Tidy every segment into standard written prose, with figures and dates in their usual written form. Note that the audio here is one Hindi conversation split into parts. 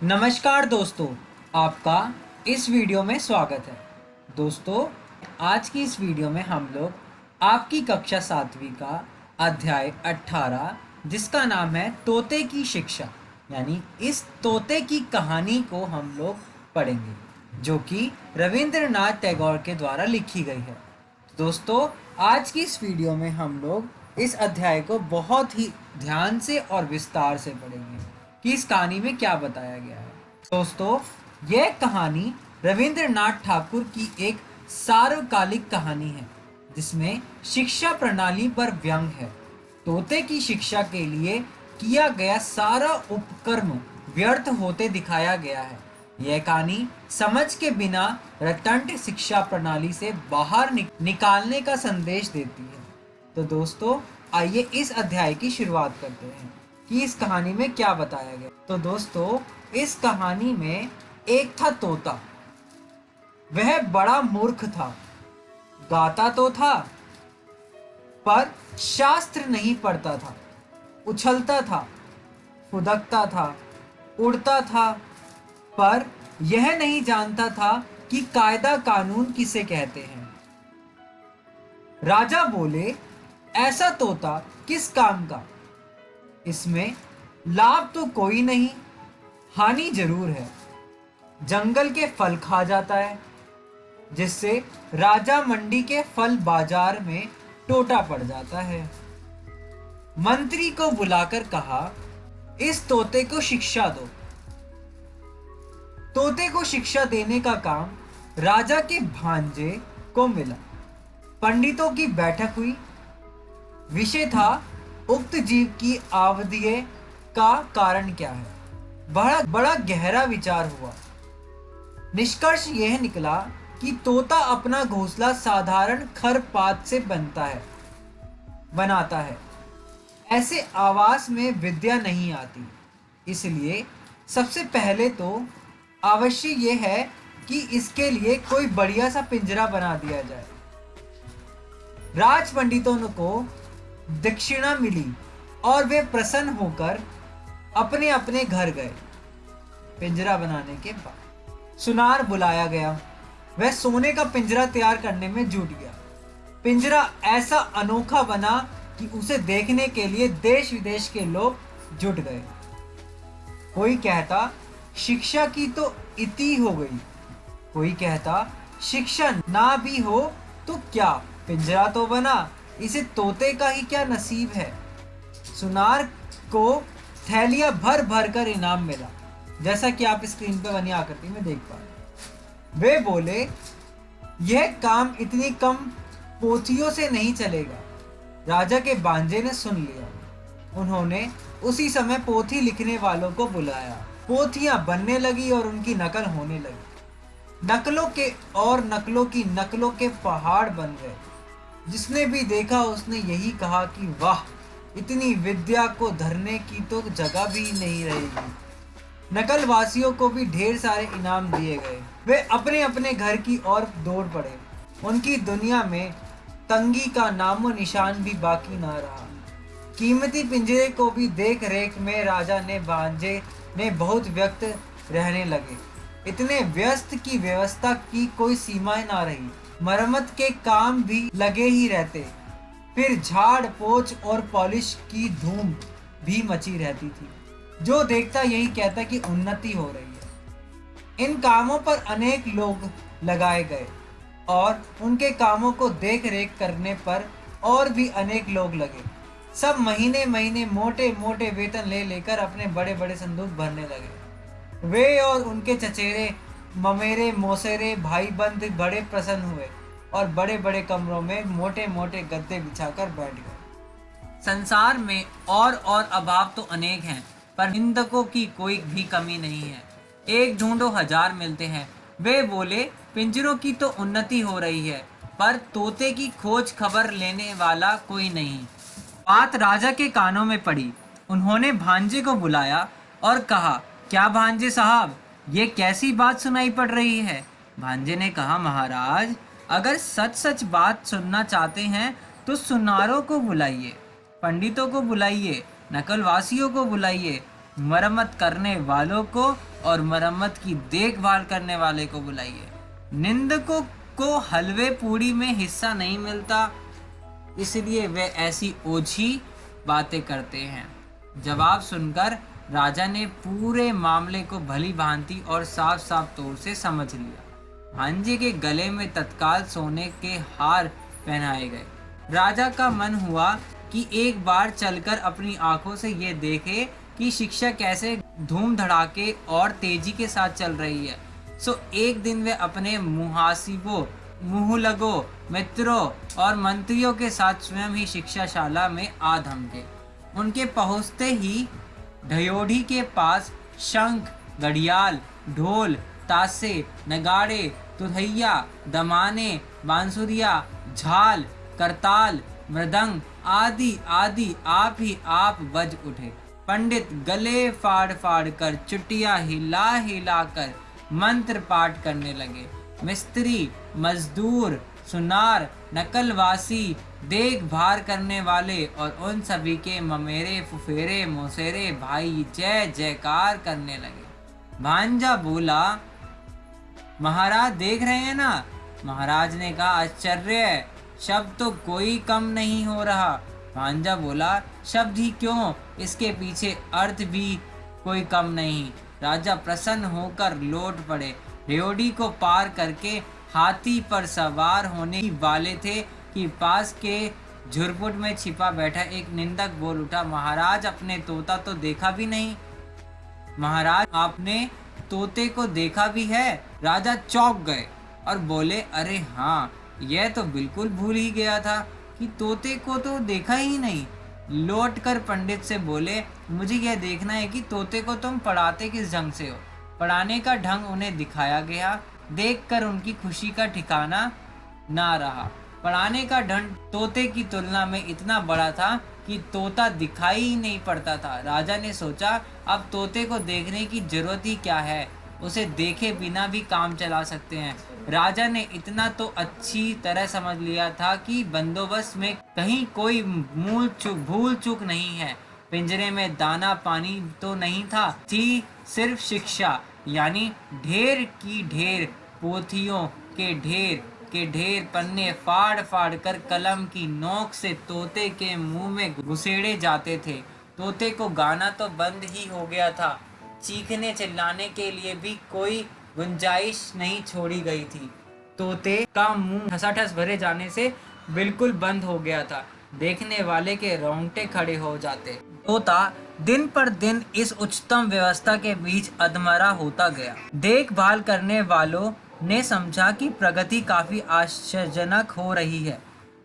नमस्कार दोस्तों, आपका इस वीडियो में स्वागत है। दोस्तों, आज की इस वीडियो में हम लोग आपकी कक्षा 7वीं का अध्याय 18 जिसका नाम है तोते की शिक्षा, यानी इस तोते की कहानी को हम लोग पढ़ेंगे, जो कि रविंद्रनाथ टैगोर के द्वारा लिखी गई है। दोस्तों, आज की इस वीडियो में हम लोग इस अध्याय को बहुत ही ध्यान से और विस्तार से पढ़ेंगे कि इस कहानी में क्या बताया गया है। दोस्तों, यह कहानी रविंद्रनाथ ठाकुर की एक सार्वकालिक कहानी है जिसमें शिक्षा प्रणाली पर व्यंग है। तोते की शिक्षा के लिए किया गया सारा उपक्रम व्यर्थ होते दिखाया गया है। यह कहानी समझ के बिना रटंट शिक्षा प्रणाली से बाहर निकालने का संदेश देती है। तो दोस्तों, आइए इस अध्याय की शुरुआत करते हैं कि इस कहानी में क्या बताया गया। तो दोस्तों, इस कहानी में एक था तोता। वह बड़ा मूर्ख था। गाता तो था पर शास्त्र नहीं पढ़ता था। उछलता था, फुदकता था, उड़ता था, पर यह नहीं जानता था कि कायदा कानून किसे कहते हैं। राजा बोले, ऐसा तोता किस काम का? इसमें लाभ तो कोई नहीं, हानि जरूर है। जंगल के फल खा जाता है, जिससे राजा मंडी के फल बाजार में टोटा पड़ जाता है। मंत्री को बुलाकर कहा, इस तोते को शिक्षा दो। तोते को शिक्षा देने का काम राजा के भांजे को मिला। पंडितों की बैठक हुई। विषय था उक्त जीव की आवधिय का कारण क्या है। बड़ा बड़ा गहरा विचार हुआ। निष्कर्ष यह निकला कि तोता अपना घोंसला साधारण खरपात से बनाता है। ऐसे आवास में विद्या नहीं आती। इसलिए सबसे पहले तो आवश्य यह है कि इसके लिए कोई बढ़िया सा पिंजरा बना दिया जाए। राज पंडितों को दक्षिणा मिली और वे प्रसन्न होकर अपने अपने घर गए। पिंजरा बनाने के बाद सुनार बुलाया गया। वह सोने का पिंजरा तैयार करने में जुट गया। पिंजरा ऐसा अनोखा बना कि उसे देखने के लिए देश विदेश के लोग जुट गए। कोई कहता, शिक्षा की तो इति हो गई। कोई कहता, शिक्षा ना भी हो तो क्या, पिंजरा तो बना, इसे तोते का ही क्या नसीब है। सुनार को थैलियां भर भर कर इनाम मिला, जैसा कि आप स्क्रीन पर बनी आकृति में देख पा रहे। वे बोले, यह काम इतनी कम पोथियों से नहीं चलेगा। राजा के बांजे ने सुन लिया। उन्होंने उसी समय पोथी लिखने वालों को बुलाया। पोथियां बनने लगी और उनकी नकल होने लगी। नकलों के और नकलों की नकलों के पहाड़ बन गए। जिसने भी देखा उसने यही कहा कि वाह, इतनी विद्या को धरने की तो जगह भी नहीं रहेगी। नकलवासियों को भी ढेर सारे इनाम दिए गए। वे अपने अपने घर की ओर दौड़ पड़े। उनकी दुनिया में तंगी का नामो निशान भी बाकी ना रहा। कीमती पिंजरे को भी देख रेख में राजा ने भांजे ने बहुत व्यस्त रहने लगे। इतने व्यस्त की व्यवस्था की कोई सीमा ना रही। मरम्मत के काम भी लगे ही रहते। फिर झाड़ पोछ और पॉलिश की धूम भी मची रहती थी। जो देखता यही कहता कि उन्नति हो रही है। इन कामों पर अनेक लोग लगाए गए और उनके कामों को देख रेख करने पर और भी अनेक लोग लगे। सब महीने महीने मोटे मोटे वेतन ले लेकर अपने बड़े बड़े संदूक भरने लगे। वे और उनके चचेरे ममेरे मौसेरे भाई बंद बड़े प्रसन्न हुए और बड़े बड़े कमरों में मोटे मोटे गद्दे बिछाकर बैठ गए। संसार में और अभाव तो अनेक हैं, पर निंदकों की कोई भी कमी नहीं है। एक ढूंढो हजार मिलते हैं। वे बोले, पिंजरों की तो उन्नति हो रही है, पर तोते की खोज खबर लेने वाला कोई नहीं। बात राजा के कानों में पड़ी। उन्होंने भांजे को बुलाया और कहा, क्या भांजे साहब, ये कैसी बात सुनाई पड़ रही है? भांजे ने कहा, महाराज, अगर सच सच बात सुनना चाहते हैं तो सुनारों को बुलाइए, पंडितों को बुलाइए, नकलवासियों को बुलाइए, मरम्मत करने वालों को और मरम्मत की देखभाल करने वाले को बुलाइए। निंदकों को हलवे पूड़ी में हिस्सा नहीं मिलता, इसलिए वे ऐसी ओछी बातें करते हैं। जवाब सुनकर राजा ने पूरे मामले को भली भांति और साफ साफ तौर से समझ लिया। भांजे के गले में तत्काल सोने के हार पहनाए गए। राजा का मन हुआ कि एक बार चलकर अपनी आंखों से ये देखे कि शिक्षा कैसे धूम धड़ाके और तेजी के साथ चल रही है। सो एक दिन वे अपने मुहासिबों, मुहलगों, मित्रों और मंत्रियों के साथ स्वयं ही शिक्षाशाला में आ धमके। उनके पहुंचते ही ढयोढ़ी के पास शंख, घड़ियाल, ढोल, तासे, नगाड़े, तुरहैया, दमाने, बांसुरिया, झाल, करताल, मृदंग आदि आदि आप ही आप बज उठे। पंडित गले फाड़ फाड़ कर, चुटिया हिला हिला कर मंत्र पाठ करने लगे। मिस्त्री, मजदूर, सुनार, नकलवासी, देखभाल करने वाले और उन सभी के ममेरे, फुफेरे, मौसेरे भाई जय जयकार करने लगे। भांजा बोला, महाराज देख रहे हैं ना? महाराज ने कहा, आश्चर्य है, शब्द तो कोई कम नहीं हो रहा। भांजा बोला, शब्द ही क्यों, इसके पीछे अर्थ भी कोई कम नहीं। राजा प्रसन्न होकर लौट पड़े। ढयोढ़ी को पार करके हाथी पर सवार होने वाले थे कि पास के झुरपुट में छिपा बैठा एक निंदक बोल उठा, महाराज अपने तोता तो देखा भी नहीं। महाराज आपने तोते को देखा भी है? राजा चौंक गए और बोले, अरे हाँ, यह तो बिल्कुल भूल ही गया था कि तोते को तो देखा ही नहीं। लौटकर पंडित से बोले, मुझे यह देखना है कि तोते को तुम पढ़ाते किस ढंग से हो। पढ़ाने का ढंग उन्हें दिखाया गया। देखकर उनकी खुशी का ठिकाना ना रहा। पढ़ाने का ढंग तोते की तुलना में इतना बड़ा था कि तोता दिखाई ही नहीं पड़ता था। राजा ने सोचा, अब तोते को देखने की जरूरत ही क्या है, उसे देखे बिना भी काम चला सकते हैं। राजा ने इतना तो अच्छी तरह समझ लिया था कि बंदोबस्त में कहीं कोई भूल चूक नहीं है। पिंजरे में दाना पानी तो नहीं था, थी सिर्फ शिक्षा, यानी ढेर की ढेर पोथियों के ढेर पन्ने फाड़ फाड़ कर कलम की नोक से तोते के मुंह में घुसेड़े जाते थे। तोते को गाना तो बंद ही हो गया था, चीखने चिल्लाने के लिए भी कोई गुंजाइश नहीं छोड़ी गई थी। तोते का मुंह ठसाठस भरे जाने से बिल्कुल बंद हो गया था। देखने वाले के रोंगटे खड़े हो जाते। तोता दिन पर दिन इस उच्चतम व्यवस्था के बीच अधमरा होता गया। देखभाल करने वालों ने समझा कि प्रगति काफी आश्चर्यजनक हो रही है।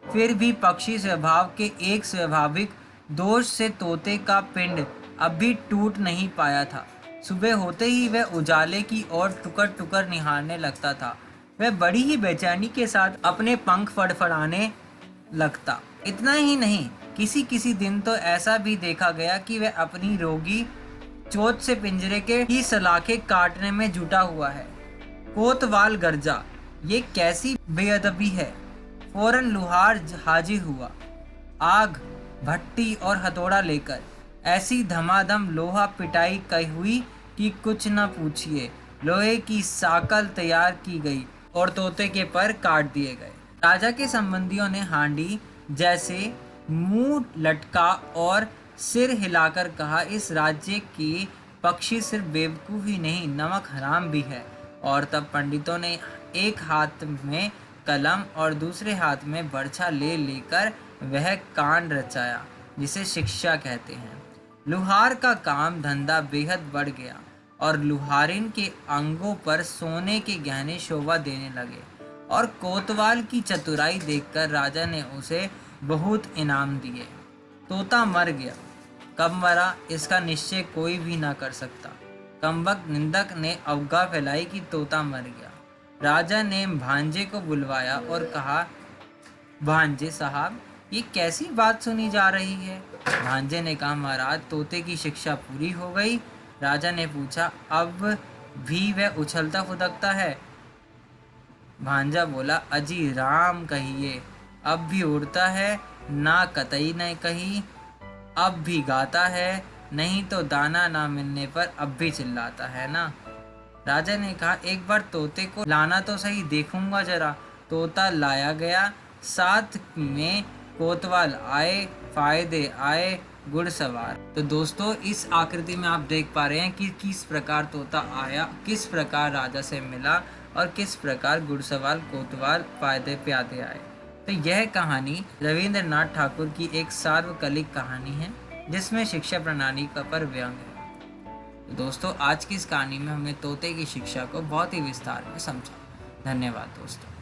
फिर भी पक्षी स्वभाव के एक स्वाभाविक दोष से तोते का पिंड अभी टूट नहीं पाया था। सुबह होते ही वह उजाले की ओर टुकर टुकर निहारने लगता था। वह बड़ी ही बेचैनी के साथ अपने पंख फड़फड़ाने लगता। इतना ही नहीं, किसी किसी दिन तो ऐसा भी देखा गया कि वह अपनी रोगी चोट से पिंजरे के ही सलाखें काटने में जुटा हुआ है। कोतवाल गरजा, ये कैसी बेअदबी है। फौरन लुहार हाजिर हुआ, आग, भट्टी और हथौड़ा लेकर। ऐसी धमाधम लोहा पिटाई की हुई कि कुछ न पूछिए। लोहे की साकल तैयार की गई और तोते के पर काट दिए गए। राजा के संबंधियों ने हांडी जैसे मुंह लटका और सिर हिलाकर कहा, इस राज्य के पक्षी सिर्फ बेवकूफ ही नहीं, नमक हराम भी है। और तब पंडितों ने एक हाथ में कलम और दूसरे हाथ में बर्छा ले लेकर वह कांड रचाया जिसे शिक्षा कहते हैं। लुहार का काम धंधा बेहद बढ़ गया और लुहारिन के अंगों पर सोने के गहने शोभा देने लगे। और कोतवाल की चतुराई देखकर राजा ने उसे बहुत इनाम दिए। तोता मर गया। कब मरा इसका निश्चय कोई भी ना कर सकता। कमबख्त निंदक ने अवज्ञा फैलाई कि तोता मर गया। राजा ने भांजे को बुलवाया और कहा, भांजे साहब, ये कैसी बात सुनी जा रही है? भांजे ने कहा, महाराज तोते की शिक्षा पूरी हो गई। राजा ने पूछा, अब भी वह उछलता फुदकता है? भांजा बोला, अजी राम कहिए, अब भी उड़ता है, ना कतई न कही, अब भी गाता है, नहीं तो दाना ना मिलने पर अब भी चिल्लाता है ना। राजा ने कहा, एक बार तोते को लाना तो सही, देखूंगा जरा। तोता लाया गया, साथ में कोतवाल आए, फायदे आए घुड़सवार। तो दोस्तों, इस आकृति में आप देख पा रहे हैं कि किस प्रकार तोता आया, किस प्रकार राजा से मिला और किस प्रकार घुड़सवार कोतवाल फायदे प्यादे आए। तो यह कहानी रविंद्रनाथ ठाकुर की एक सार्वकालिक कहानी है जिसमें शिक्षा प्रणाली का पर व्यंग है। तो दोस्तों, आज की इस कहानी में हमने तोते की शिक्षा को बहुत ही विस्तार में समझा। धन्यवाद दोस्तों।